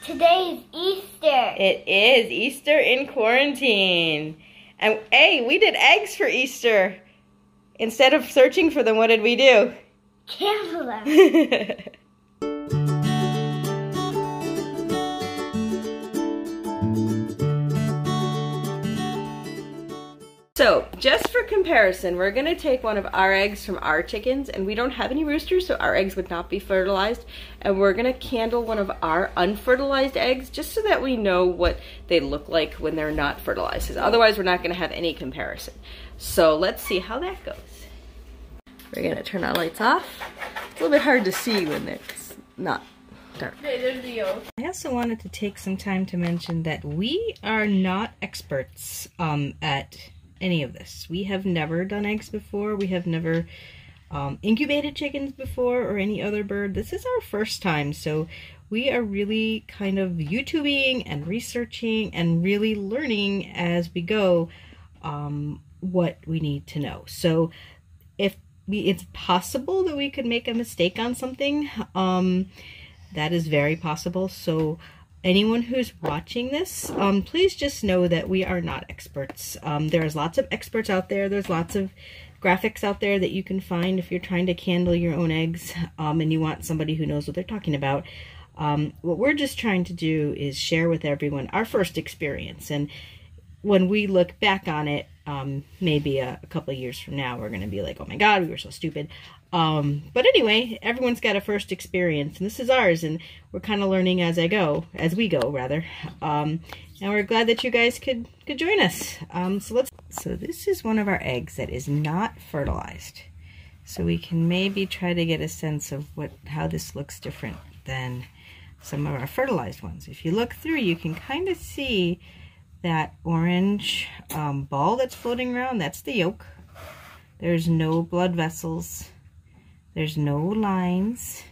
Today is Easter. It is Easter in quarantine. And hey, we did eggs for Easter. Instead of searching for them, what did we do? Cancel them. So, just for comparison, we're going to take one of our eggs from our chickens, and we don't have any roosters, so our eggs would not be fertilized, and we're going to candle one of our unfertilized eggs just so that we know what they look like when they're not fertilized, because otherwise we're not going to have any comparison. So let's see how that goes. We're going to turn our lights off. It's a little bit hard to see when it's not dark. I also wanted to take some time to mention that we are not experts at any of this. We have never done eggs before. We have never incubated chickens before or any other bird. This is our first time, so we are really kind of YouTubing and researching and really learning as we go what we need to know. So if it's possible that we could make a mistake on something, that is very possible. So anyone who's watching this, please just know that we are not experts. There's lots of experts out there. There's lots of graphics out there that you can find if you're trying to candle your own eggs and you want somebody who knows what they're talking about. What we're just trying to do is share with everyone our first experience. And when we look back on it, maybe a couple of years from now, we're going to be like, oh my God, we were so stupid. But anyway, everyone's got a first experience, and this is ours, and we're kind of learning as we go, rather. And we're glad that you guys could join us. So this is one of our eggs that is not fertilized. So we can maybe try to get a sense of how this looks different than some of our fertilized ones. If you look through, you can kind of see that orange ball that's floating around. That's the yolk. There's no blood vessels. There's no lines.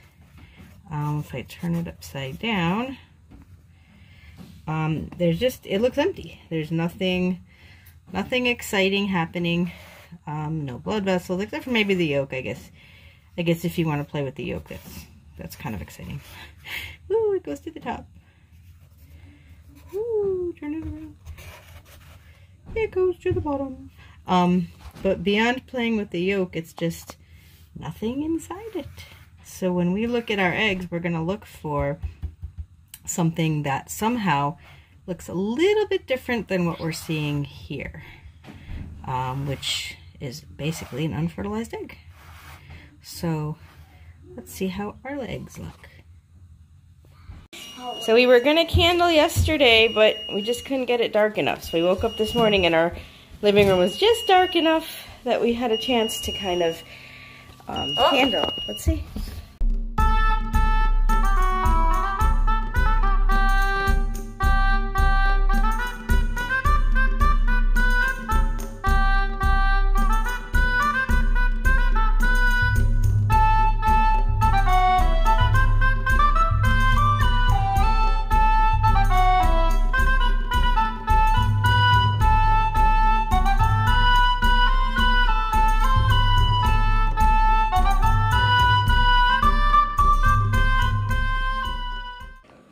If I turn it upside down, it looks empty. There's nothing exciting happening. No blood vessels, except for maybe the yolk, I guess. I guess if you want to play with the yolk, that's kind of exciting. Ooh, it goes to the top. Ooh, turn it around. It goes to the bottom. But beyond playing with the yolk, it's just nothing inside it. So when we look at our eggs, we're going to look for something that somehow looks a little bit different than what we're seeing here, which is basically an unfertilized egg. So let's see how our eggs look. So we were going to candle yesterday, but we just couldn't get it dark enough. So we woke up this morning and our living room was just dark enough that we had a chance to kind of candle. Let's see.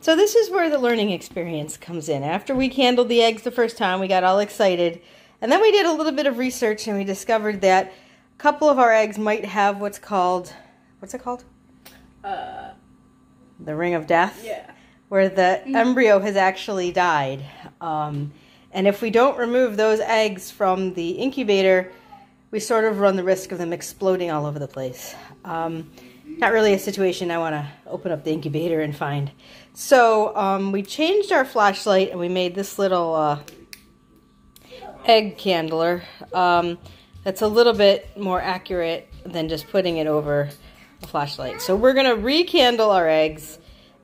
So this is where the learning experience comes in. After we candled the eggs the first time, we got all excited. And then we did a little bit of research and we discovered that a couple of our eggs might have what's it called? The ring of death? Yeah. Where the embryo has actually died. And if we don't remove those eggs from the incubator, we sort of run the risk of them exploding all over the place. Not really a situation I want to open up the incubator and find. So we changed our flashlight and we made this little egg candler that's a little bit more accurate than just putting it over a flashlight. So we're going to re-candle our eggs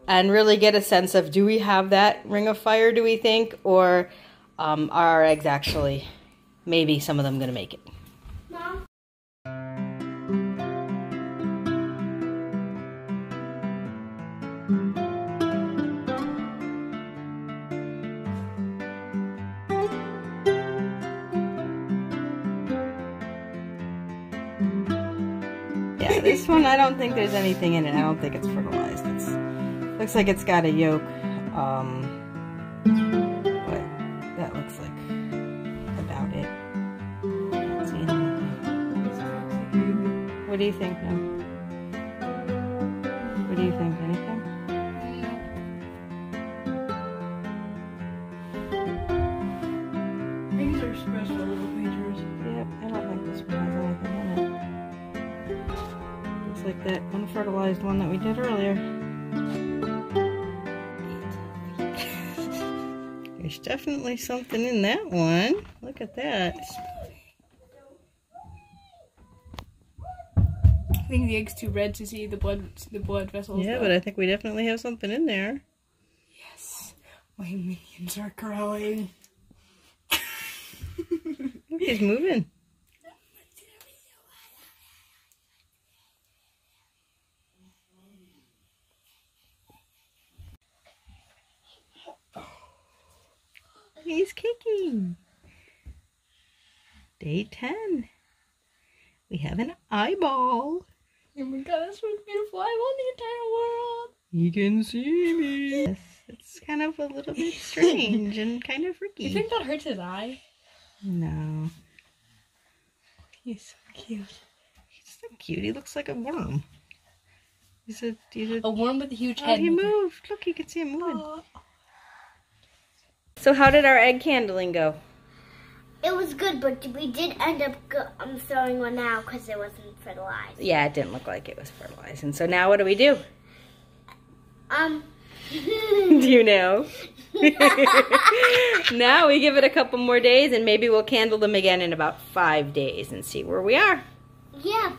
and really get a sense of, do we have that ring of fire, do we think, or are our eggs actually, maybe some of them going to make it? Mom? Yeah, this one, I don't think there's anything in it. I don't think it's fertilized. Looks like it's got a yolk. But that looks like about it. Let's see. What do you think now? What do you think? Anything? Things are special little creatures. Yep, I don't think this one has anything in it. Looks like that unfertilized one that we did earlier. There's definitely something in that one. Look at that. I think the egg's too red to see the blood vessels. Yeah, though. but I think we definitely have something in there. Yes, my minions are growing. He's moving. He's kicking. Day 10. We have an eyeball. Oh my god, that's the most beautiful eyeball in the entire world. You can see me. Yes, it's kind of a little bit strange and kind of freaky. You think that hurts his eye? No. He's so cute. He's so cute. He looks like a worm. He's a worm with a huge oh, head. he moved. Look, you can see him moving. So how did our egg candling go? It was good, but we did end up throwing one out because it wasn't fertilized. Yeah, it didn't look like it was fertilized. And so now what do we do? Do you know? Now we give it a couple more days and maybe we'll candle them again in about 5 days and see where we are. Yeah.